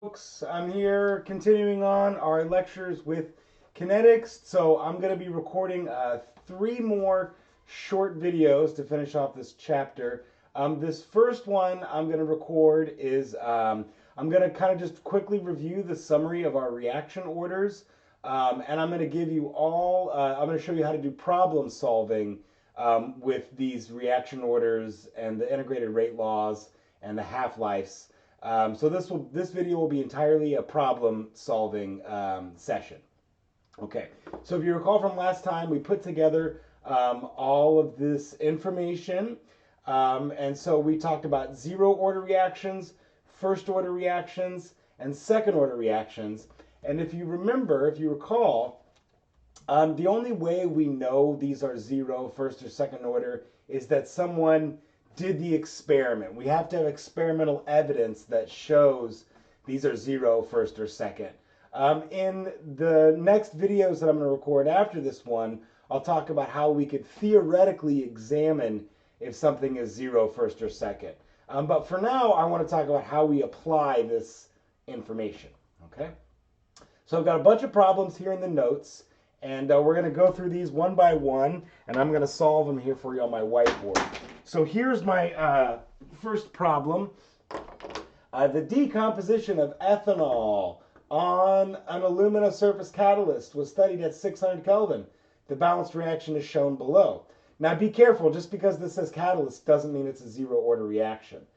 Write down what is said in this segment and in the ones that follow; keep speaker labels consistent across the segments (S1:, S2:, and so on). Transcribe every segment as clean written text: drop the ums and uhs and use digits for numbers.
S1: Folks, I'm here continuing on our lectures with kinetics. So I'm going to be recording three more short videos to finish off this chapter. This first one I'm going to record is I'm going to kind of just quickly review the summary of our reaction orders. And I'm going to give you all, I'm going to show you how to do problem solving with these reaction orders and the integrated rate laws and the half-lives. So this video will be entirely a problem solving session. Okay, so if you recall from last time, we put together all of this information, and so we talked about zero order reactions, first order reactions, and second order reactions. And if you remember, if you recall, the only way we know these are zero, first or second order is that someone did the experiment. We have to have experimental evidence that shows these are zero, first or second. In the next videos that I'm going to record after this one, I'll talk about how we could theoretically examine if something is zero, first or second. But for now, I want to talk about how we apply this information. Okay? So I've got a bunch of problems here in the notes, and we're going to go through these one by one, and I'm going to solve them here for you on my whiteboard. So here's my first problem. The decomposition of ethanol on an alumina surface catalyst was studied at 600 Kelvin. The balanced reaction is shown below. Now be careful, just because this says catalyst doesn't mean it's a zero order reaction.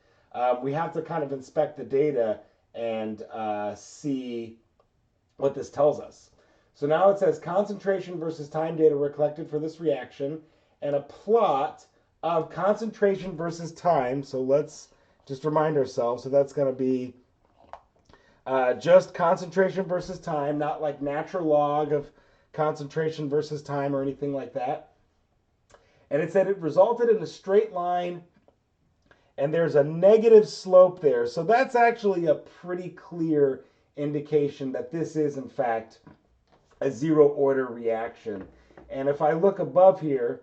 S1: We have to kind of inspect the data and see what this tells us. So now it says concentration versus time data were collected for this reaction, and a plot of concentration versus time. So let's just remind ourselves. So that's going to be just concentration versus time, not like natural log of concentration versus time or anything like that. And it said it resulted in a straight line, and there's a negative slope there. So that's actually a pretty clear indication that this is, in fact, a zero order reaction. And if I look above here,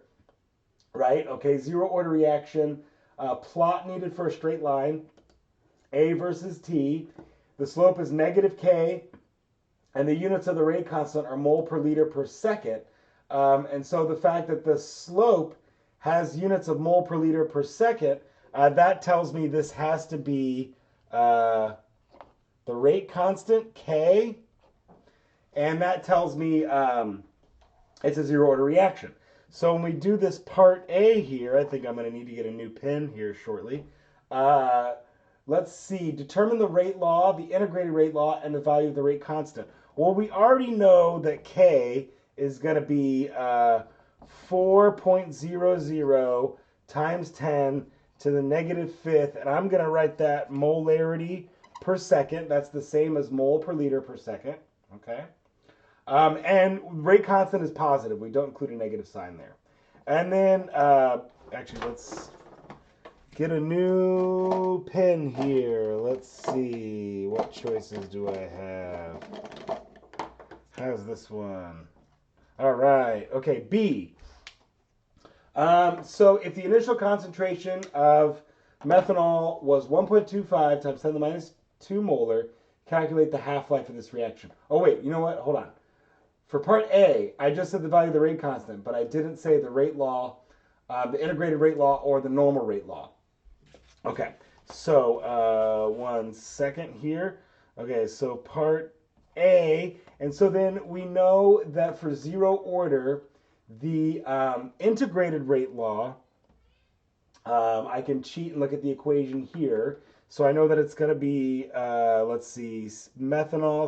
S1: right, okay, zero order reaction, plot needed for a straight line, A versus T. The slope is negative K, and the units of the rate constant are mole per liter per second. And so the fact that the slope has units of mole per liter per second, that tells me this has to be the rate constant, K, and that tells me it's a zero order reaction. So when we do this part A here, I think I'm going to need to get a new pen here shortly. Let's see, determine the rate law, the integrated rate law, and the value of the rate constant. Well, we already know that K is going to be 4.00 times 10 to the negative fifth, and I'm going to write that molarity per second. That's the same as mole per liter per second, okay? And rate constant is positive. We don't include a negative sign there. And then, actually, let's get a new pen here. Let's see. What choices do I have? How's this one? All right. Okay, B. So if the initial concentration of methanol was 1.25 times 10 to the minus 2 molar, calculate the half-life of this reaction. Oh, wait. You know what? Hold on. For part A, I just said the value of the rate constant, but I didn't say the rate law, the integrated rate law, or the normal rate law. Okay, so 1 second here. Okay, so part A, and so then we know that for zero order, the integrated rate law, I can cheat and look at the equation here. So I know that it's going to be, let's see, methanol,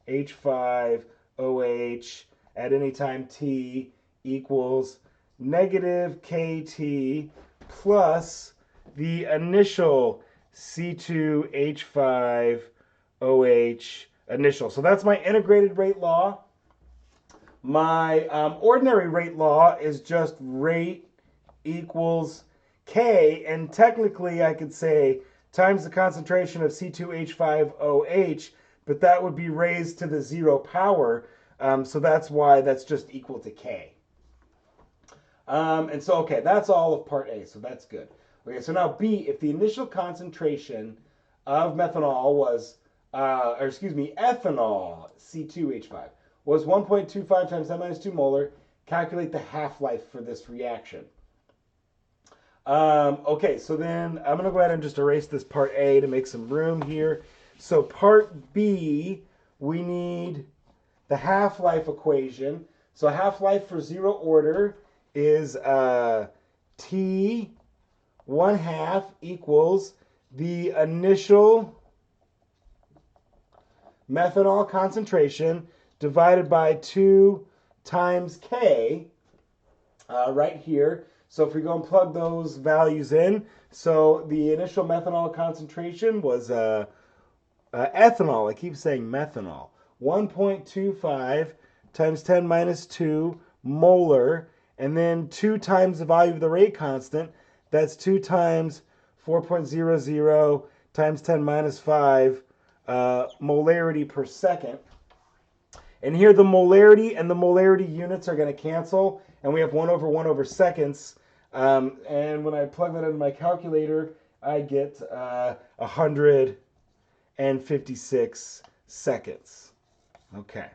S1: C2H5, OH at any time t equals negative KT plus the initial C2H5OH initial. So that's my integrated rate law. My ordinary rate law is just rate equals K, and technically I could say times the concentration of C2H5OH, but that would be raised to the 0 power, so that's why that's just equal to K. And so, okay, that's all of part A, so that's good. Okay, so now B, if the initial concentration of methanol was or excuse me, ethanol, C2H5, was 1.25 times 10 minus 2 molar. Calculate the half-life for this reaction. Okay, so then I'm going to go ahead and just erase this part A to make some room here. So part B, we need the half-life equation. So half-life for zero order is T 1/2 equals the initial methanol concentration divided by 2 times K right here. So if we go and plug those values in, so the initial methanol concentration was ethanol. I keep saying methanol. 1.25 times 10 minus 2 molar, and then 2 times the value of the rate constant. That's 2 times 4.00 times 10 minus 5 molarity per second. And here the molarity and the molarity units are going to cancel, and we have 1 over 1 over seconds. And when I plug that into my calculator, I get 156 seconds. Okay.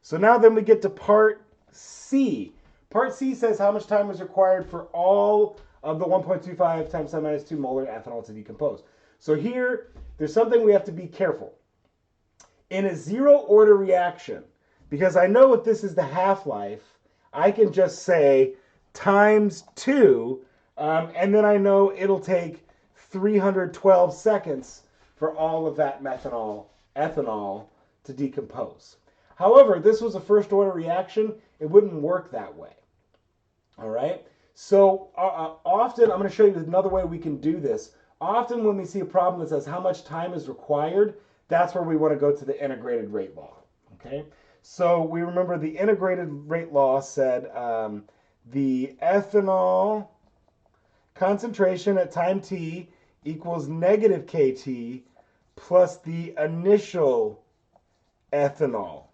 S1: So now then we get to part C. Part C says how much time is required for all of the 1.25 times 10 minus 2 molar ethanol to decompose. So here, there's something we have to be careful. In a zero order reaction, because I know if this is the half-life, I can just say times 2, and then I know it'll take 312 seconds for all of that ethanol to decompose. However, this was a first order reaction. It wouldn't work that way. All right? So often, I'm going to show you another way we can do this. Often when we see a problem that says how much time is required, that's where we want to go to the integrated rate law. Okay? So we remember the integrated rate law said the ethanol concentration at time t equals negative kT plus the initial ethanol.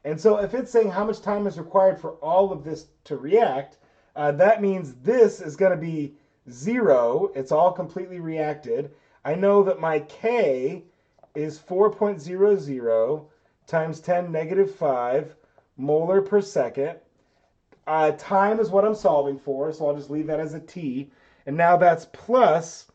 S1: And so if it's saying how much time is required for all of this to react, that means this is going to be 0. It's all completely reacted. I know that my K is 4.00 times 10 negative 5 molar per second. Time is what I'm solving for, so I'll just leave that as a T. And now that's plus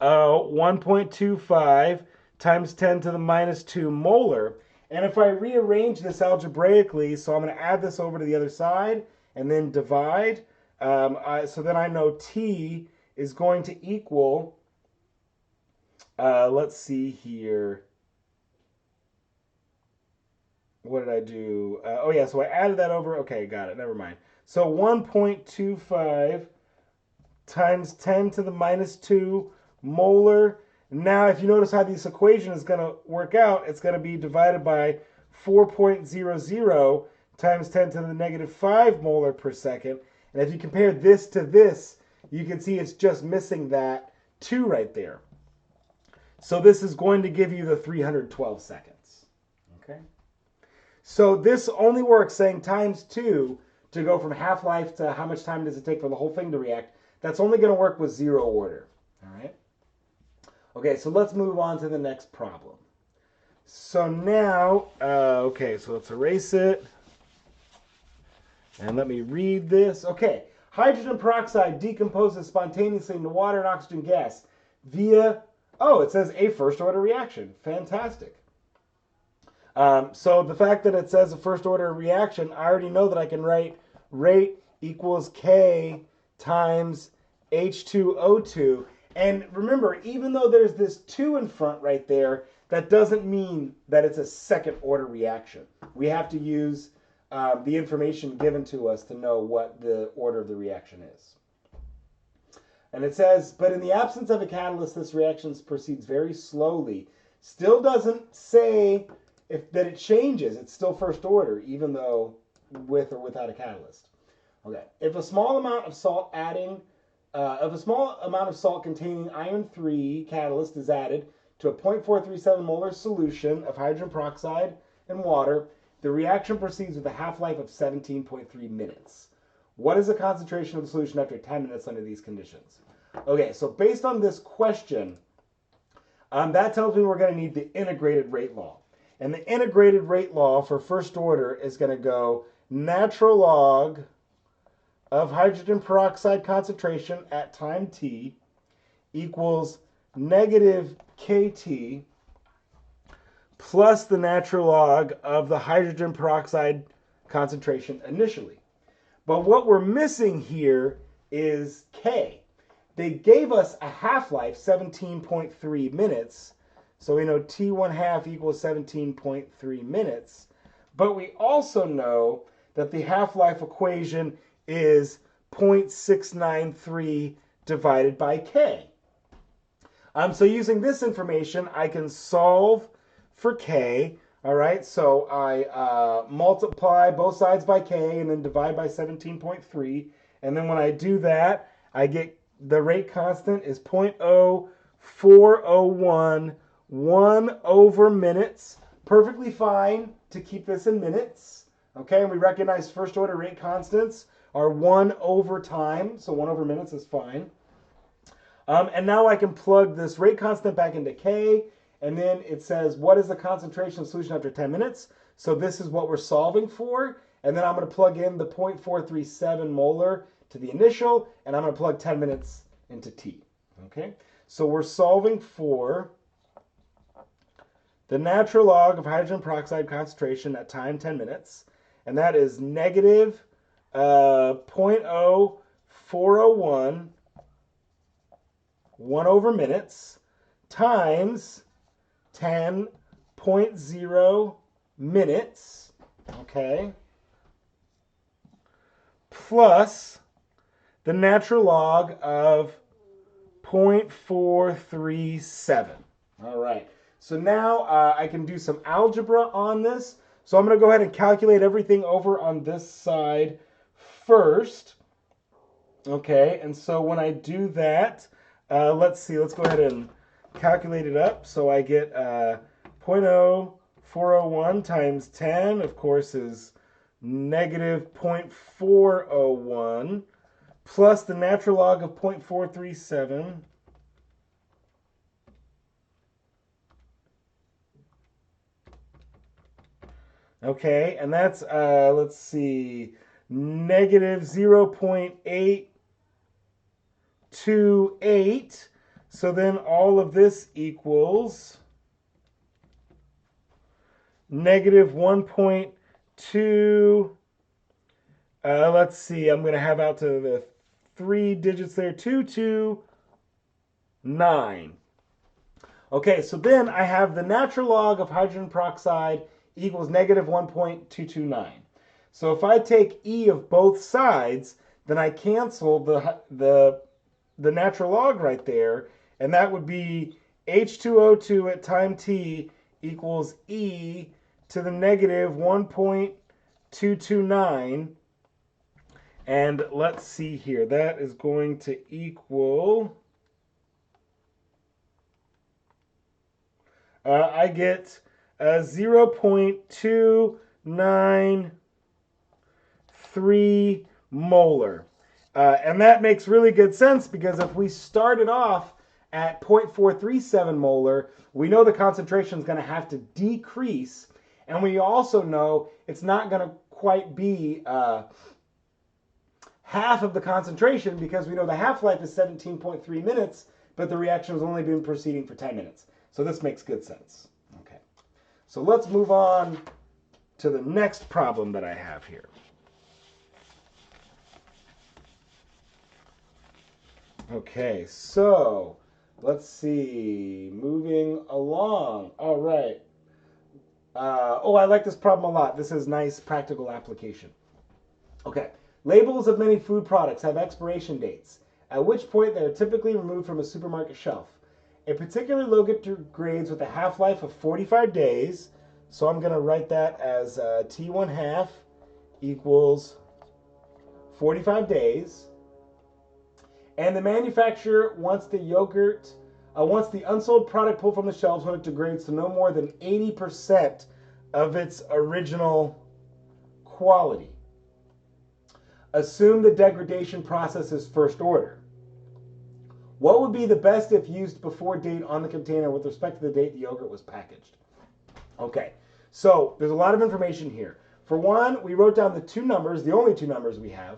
S1: 1.25 times 10 to the minus 2 molar. And if I rearrange this algebraically, so I'm going to add this over to the other side and then divide, so then I know T is going to equal, let's see here. What did I do? Oh yeah, so I added that over. Okay, got it. Never mind. So 1.25 times 10 to the minus 2 molar. Now, if you notice how this equation is going to work out, it's going to be divided by 4.00 times 10 to the negative 5 molar per second. And if you compare this to this, you can see it's just missing that 2 right there. So this is going to give you the 312 seconds. Okay? So this only works saying times 2 to go from half-life to how much time does it take for the whole thing to react. That's only going to work with zero order. All right? Okay, so let's move on to the next problem. So now, okay, so let's erase it. And let me read this. Okay, hydrogen peroxide decomposes spontaneously into water and oxygen gas via, oh, it says a first order reaction. Fantastic. So the fact that it says a first order reaction, I already know that I can write rate equals K times H2O2. And remember, even though there's this 2 in front right there, that doesn't mean that it's a second order reaction. We have to use the information given to us to know what the order of the reaction is. And it says, but in the absence of a catalyst, this reaction proceeds very slowly. Still doesn't say that it changes. It's still first order, even though with or without a catalyst. Okay. If a small amount of salt containing iron 3 catalyst is added to a 0.437 molar solution of hydrogen peroxide and water, the reaction proceeds with a half-life of 17.3 minutes. What is the concentration of the solution after 10 minutes under these conditions? Okay, so based on this question, That tells me we're going to need the integrated rate law. And the integrated rate law for first order is going to go natural log of hydrogen peroxide concentration at time t equals negative kT plus the natural log of the hydrogen peroxide concentration initially. But what we're missing here is K. They gave us a half-life, 17.3 minutes. So we know T1/2 equals 17.3 minutes. But we also know that the half-life equation is 0.693 divided by K. So using this information, I can solve for K. All right, so I multiply both sides by K and then divide by 17.3. And then when I do that, I get the rate constant is 0.0401, 1 over minutes. Perfectly fine to keep this in minutes. Okay, and we recognize first order rate constants are 1 over time, so 1 over minutes is fine. And now I can plug this rate constant back into K, and then it says, what is the concentration of solution after 10 minutes? So this is what we're solving for, and then I'm going to plug in the 0.437 molar to the initial, and I'm going to plug 10 minutes into T. Okay, so we're solving for the natural log of hydrogen peroxide concentration at time 10 minutes, and that is negative 0.0401, 1 over minutes, times 10.0 minutes, okay, plus the natural log of 0.437. All right. So now I can do some algebra on this. So I'm going to go ahead and calculate everything over on this side first. Okay, and so when I do that, let's see, let's go ahead and calculate it up. So I get 0.0401 times 10, of course, is negative 0.401, plus the natural log of 0.437. Okay, and that's, let's see, negative 0.828. So then all of this equals negative 1.2. Let's see, I'm going to have out to the 3 digits there, 229. Okay, so then I have the natural log of hydrogen peroxide equals negative 1.229. So if I take E of both sides, then I cancel the natural log right there, and that would be H2O2 at time t equals E to the negative 1.229. And let's see here, that is going to equal, I get 0.293 molar. And that makes really good sense because if we started off at 0.437 molar, we know the concentration is going to have to decrease. And we also know it's not going to quite be half of the concentration because we know the half-life is 17.3 minutes, but the reaction has only been proceeding for 10 minutes. So this makes good sense. Okay, so let's move on to the next problem that I have here. Okay, so let's see, moving along. All right. Oh, I like this problem a lot. This is nice practical application. Okay, labels of many food products have expiration dates, at which point they are typically removed from a supermarket shelf. A particular yogurt degrades with a half-life of 45 days, so I'm going to write that as T1/2 equals 45 days. And the manufacturer wants the yogurt, wants the unsold product pulled from the shelves when it degrades to no more than 80% of its original quality. Assume the degradation process is first order. What would be the best if used before date on the container with respect to the date the yogurt was packaged? Okay, so there's a lot of information here. For one, we wrote down the two numbers, the only two numbers we have.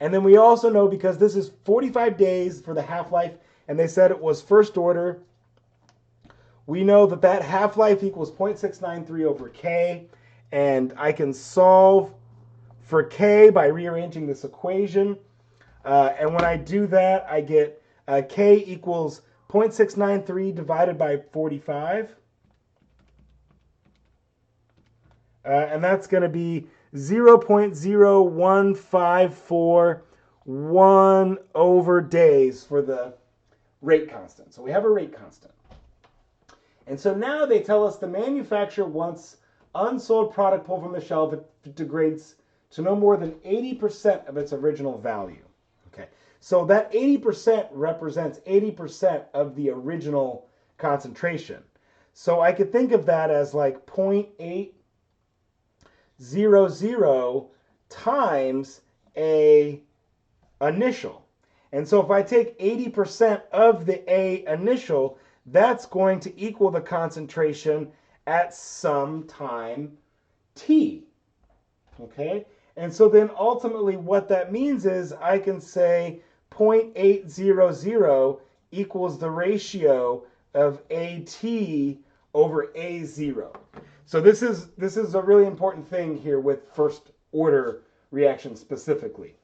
S1: And then we also know, because this is 45 days for the half-life, and they said it was first order, we know that that half-life equals 0.693 over K, and I can solve for K by rearranging this equation. And when I do that, I get K equals 0.693 divided by 45. And that's going to be 0.01541 over days for the rate constant. So we have a rate constant. And so now they tell us the manufacturer wants unsold product pulled from the shelf if it degrades to no more than 80% of its original value. Okay, so that 80% represents 80% of the original concentration. So I could think of that as like 0.800 times a initial. And so if I take 80% of the A initial, that's going to equal the concentration at some time t. Okay? And so then ultimately what that means is I can say 0.800 equals the ratio of AT over A0. So this is a really important thing here with first order reactions specifically.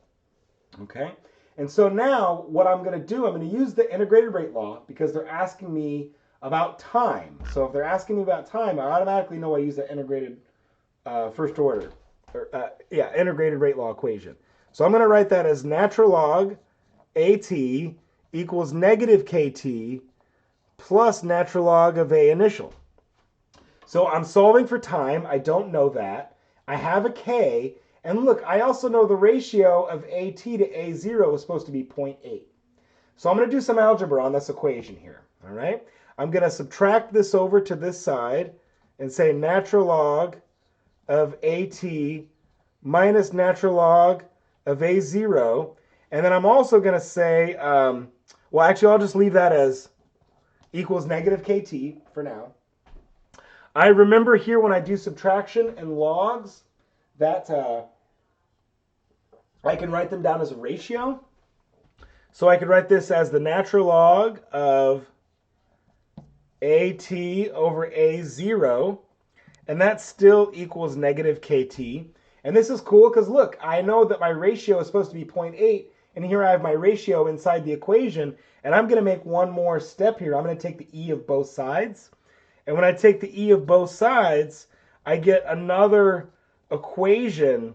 S1: Okay? And so now what I'm going to do, I'm going to use the integrated rate law because they're asking me about time. So if they're asking me about time, I automatically know I use the integrated first order, integrated rate law equation. So I'm going to write that as natural log AT equals negative KT plus natural log of A initial. So I'm solving for time. I don't know that. I have a K. And look, I also know the ratio of AT to A0 is supposed to be 0.8. So I'm going to do some algebra on this equation here. All right? I'm going to subtract this over to this side and say natural log of AT minus natural log of A0. And then I'm also going to say, well, actually, I'll just leave that as equals negative KT for now. I remember here when I do subtraction and logs that I can write them down as a ratio. So I could write this as the natural log of AT over A0, and that still equals negative KT. And this is cool because look, I know that my ratio is supposed to be 0.8, and here I have my ratio inside the equation, and I'm going to make one more step here. I'm going to take the E of both sides. And when I take the E of both sides, I get another equation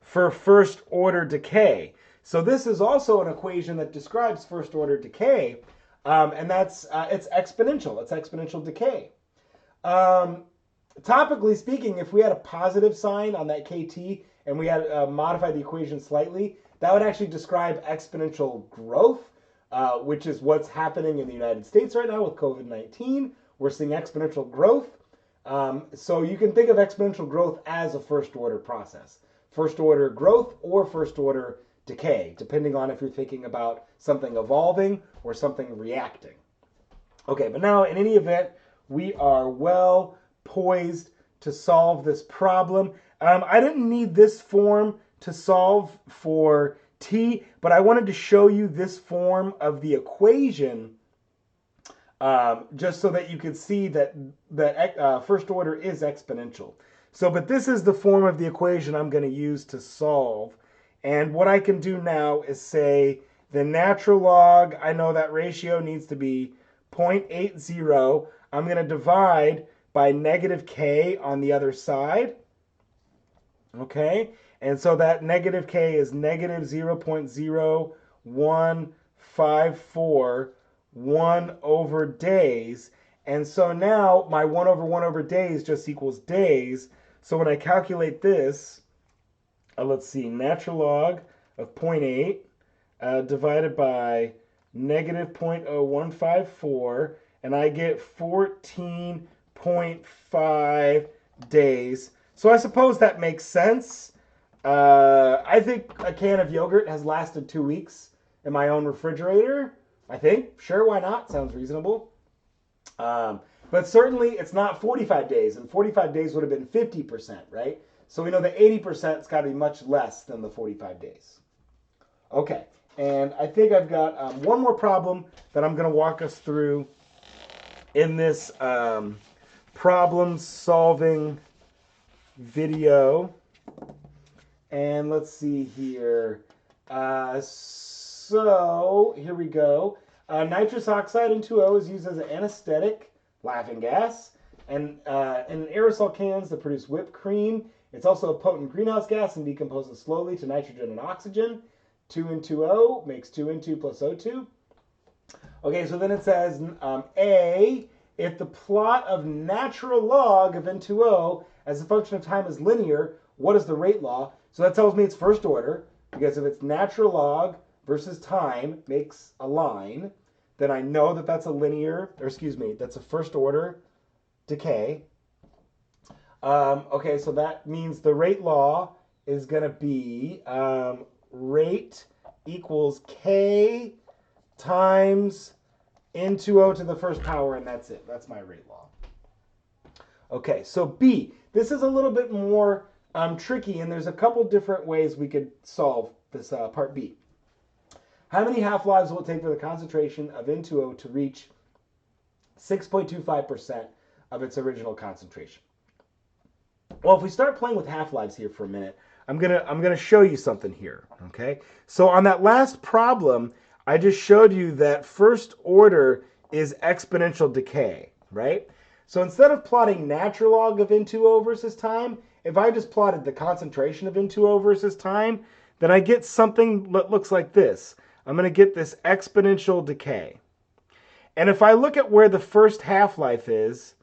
S1: for first order decay. So this is also an equation that describes first order decay, and that's it's exponential. It's exponential decay. Topically speaking, if we had a positive sign on that KT and we had modified the equation slightly, that would actually describe exponential growth, which is what's happening in the United States right now with COVID-19. We're seeing exponential growth. So you can think of exponential growth as a first order process. First order growth or first order decay, depending on if you're thinking about something evolving or something reacting. Okay, but now in any event, we are well poised to solve this problem. I didn't need this form to solve for t, but I wanted to show you this form of the equation just so that you could see that first order is exponential. So, but this is the form of the equation I'm going to use to solve. And what I can do now is say the natural log, I know that ratio needs to be 0.80. I'm going to divide by negative k on the other side. Okay, and so that negative k is negative 0.01541 over days. And so now my 1 over 1 over days just equals days. So when I calculate this, let's see, natural log of 0.8 divided by negative 0.0154, and I get 14.5 days. So I suppose that makes sense. I think a can of yogurt has lasted 2 weeks in my own refrigerator. I think. Sure, why not? Sounds reasonable. But certainly it's not 45 days, and 45 days would have been 50%, right? So we know that 80%'s got to be much less than the 45 days. Okay, and I think I've got one more problem that I'm going to walk us through in this problem-solving video. And let's see here. So here we go. Nitrous oxide N2O is used as an anesthetic, laughing gas, and in aerosol cans that produce whipped cream. It's also a potent greenhouse gas and decomposes slowly to nitrogen and oxygen. 2N2O makes 2N2 plus O2. Okay, so then it says A, if the plot of natural log of N2O as a function of time is linear, what is the rate law? So that tells me it's first order, because if it's natural log versus time makes a line, then I know that that's a linear, or excuse me, that's a first order decay. Okay, so that means the rate law is going to be rate equals K times N2O to the first power, and that's it. That's my rate law. Okay, so B. This is a little bit more tricky, and there's a couple different ways we could solve this part B. How many half-lives will it take for the concentration of N2O to reach 6.25% of its original concentration? Well, if we start playing with half-lives here for a minute, I'm gonna show you something here. Okay, so on that last problem, I just showed you that first order is exponential decay, right? So instead of plotting natural log of N2O versus time, if I just plotted the concentration of N2O versus time, then I get something that looks like this. I'm going to get this exponential decay. And if I look at where the first half-life is,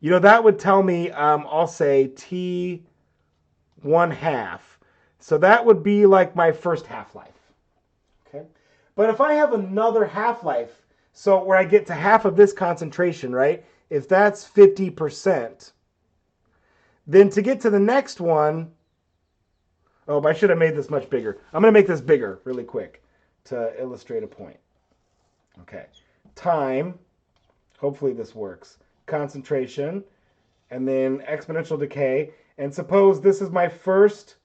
S1: you know, that would tell me, I'll say T 1/2. So that would be like my first half-life. Okay. But if I have another half-life, so where I get to half of this concentration, right? If that's 50%, then to get to the next one, oh, I should have made this much bigger. I'm going to make this bigger really quick to illustrate a point. Okay. Time, hopefully this works. Concentration, and then exponential decay. And suppose this is my first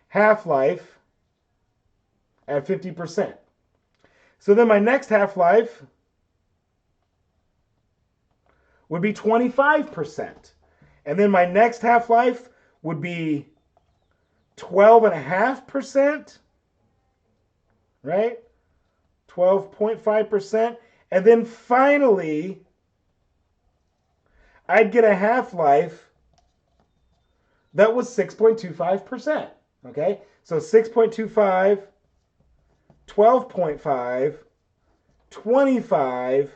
S1: half-life at 50%. So then my next half-life would be 25%. And then my next half-life would be 12.5%, right? 12.5%. And then finally, I'd get a half-life that was 6.25%, okay? So 6.25, 12.5, 25,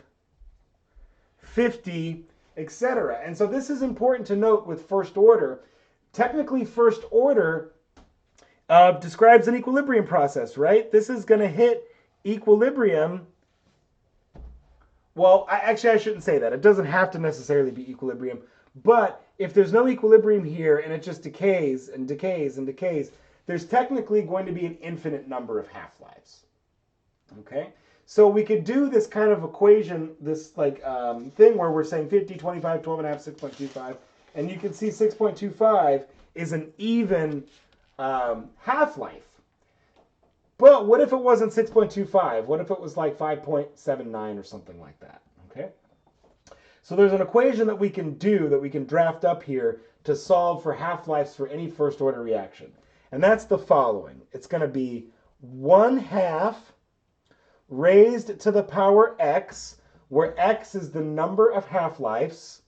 S1: 50, etc. And so this is important to note with first order. Technically, first order describes an equilibrium process, right? This is going to hit equilibrium. Well, I shouldn't say that. It doesn't have to necessarily be equilibrium. But if there's no equilibrium here and it just decays and decays and decays, there's technically going to be an infinite number of half-lives. Okay? So we could do this kind of equation, this like thing where we're saying 50, 25, 12.5, 6.25. And you can see 6.25 is an even half-life. But what if it wasn't 6.25? What if it was like 5.79 or something like that? Okay. So there's an equation that we can do, that we can draft up here to solve for half-lives for any first order reaction. And that's the following. It's going to be 1/2 raised to the power x, where x is the number of half-lives.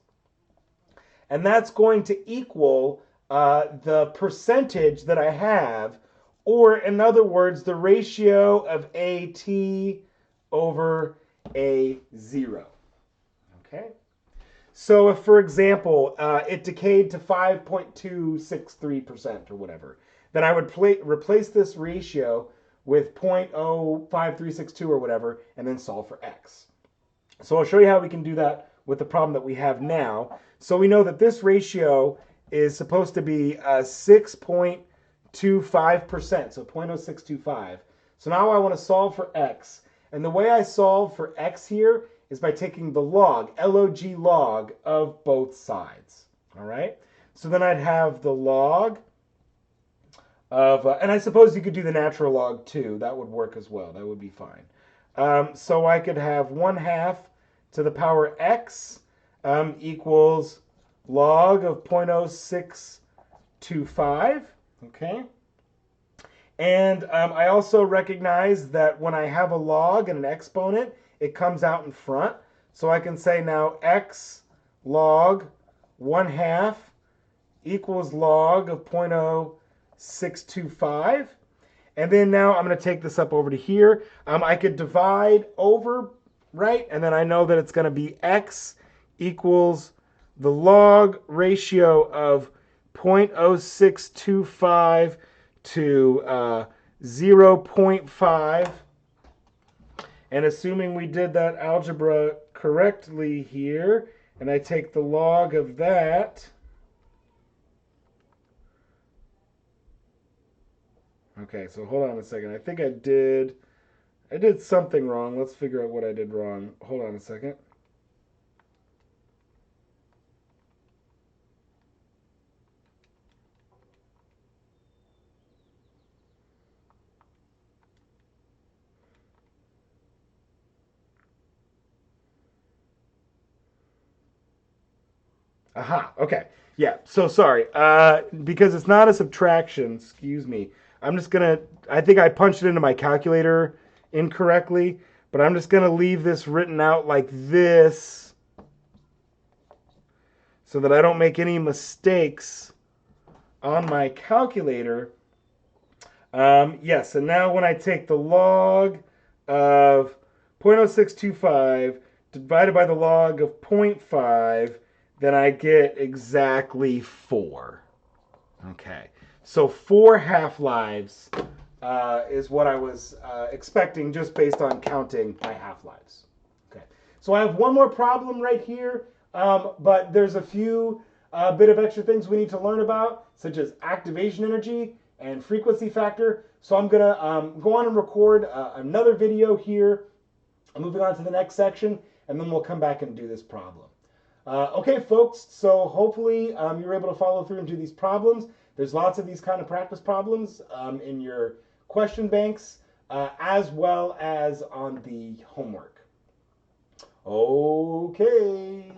S1: And that's going to equal the percentage that I have, or in other words, the ratio of AT over A0. Okay? So if, for example, it decayed to 5.263% or whatever, then I would replace this ratio with 0.05362 or whatever, and then solve for x. So I'll show you how we can do that with the problem that we have now. So we know that this ratio is supposed to be 6.25%, so 0.0625. So now I want to solve for x. And the way I solve for x here is by taking the log, log of both sides. All right? So then I'd have the log of, and I suppose you could do the natural log too. That would work as well. That would be fine. So I could have 1/2 to the power x equals log of 0.0625. Okay? And I also recognize that when I have a log and an exponent, it comes out in front. So I can say now x log 1/2 equals log of 0.0625. And then now I'm going to take this up over to here. I could divide over, right? And then I know that it's going to be x equals the log ratio of 0.0625 to 0.5. And assuming we did that algebra correctly here, and I take the log of that, okay, so hold on a second. I think I did something wrong. Let's figure out what I did wrong. Hold on a second. Aha, okay. Yeah, so sorry. Because it's not a subtraction, excuse me. I'm just going to, I think I punched it into my calculator incorrectly, but I'm just going to leave this written out like this so that I don't make any mistakes on my calculator. Yes, and now when I take the log of 0.0625 divided by the log of 0.5, then I get exactly 4. Okay, so 4 half-lives is what I was expecting just based on counting my half-lives. Okay, so I have one more problem right here, but there's a few bit of extra things we need to learn about, such as activation energy and frequency factor. So I'm going to go on and record another video here. I'm moving on to the next section, and then we'll come back and do this problem. Okay, folks, so hopefully you were able to follow through and do these problems. There's lots of these kind of practice problems in your question banks, as well as on the homework. Okay.